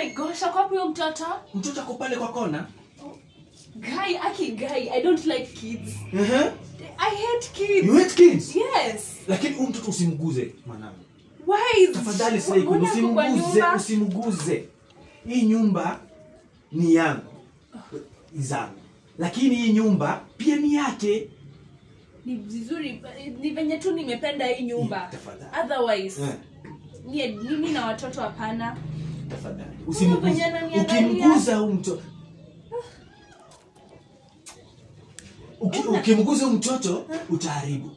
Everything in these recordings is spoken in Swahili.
my gosh, akwapi huyo mtoto? Mtoto ako pale kwa kona. Guy, I don't like kids. I hate kids. You hate kids? Yes. Lakini huyu mtoto usimguze mwanangu. Why? Tafadhali usimguze. Hii nyumba ni yangu. Izangu. Lakini hii nyumba pia ni yake. Ni vizuri, ni venye tu nimependa hii nyumba. Otherwise, mimi na watoto hapana. Tafadhali. Ukimguza huyu mtoto. Ukimguza huyu mtoto utaharibu.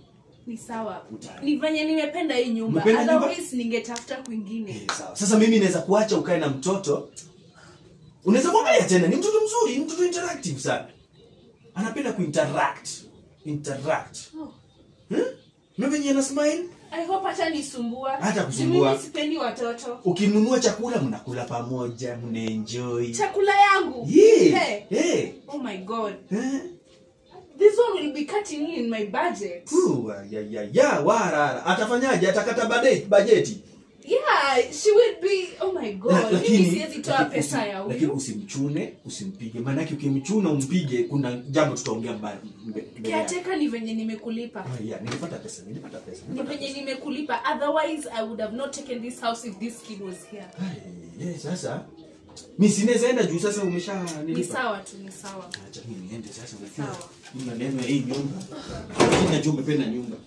Ni sawa. Ni venye nimependa hii nyumba. Otherwise ningetafuta kwingine. Sawa. Sasa mimi naweza kuacha ukae na mtoto. Unaweza kuangalia tena, ni mtoto mzuri, mtoto interactive sana. Anapenda kuinteract. Mwenye ana smile. I hope hata nisumbua. Hata kusumbua. Mimi sipendi watoto. Ukinunua chakula mnakula pamoja, mnaenjoy. Chakula yangu? Hey. Oh my god. This one will be cutting in my budget. Wara. Atafanyaje? Atakata bajeti. Yeah, she will be. Oh my god. Mimi siwezi toa pesa ya huyu. Lakini usimchune, usimpige. Maana yake ukimchuna umpige kuna jambo tutaongea mbali. Kiateka ni venye nimekulipa. Nilipata pesa. Ni venye nimekulipa. Otherwise I would have not taken this house if this kid was here. Sasa mimi sinaweza enda juu sasa umesha Ni sawa. Acha mimi niende sasa. Sawa. Mimi neno hii nyumba. Mimi najua umependa nyumba.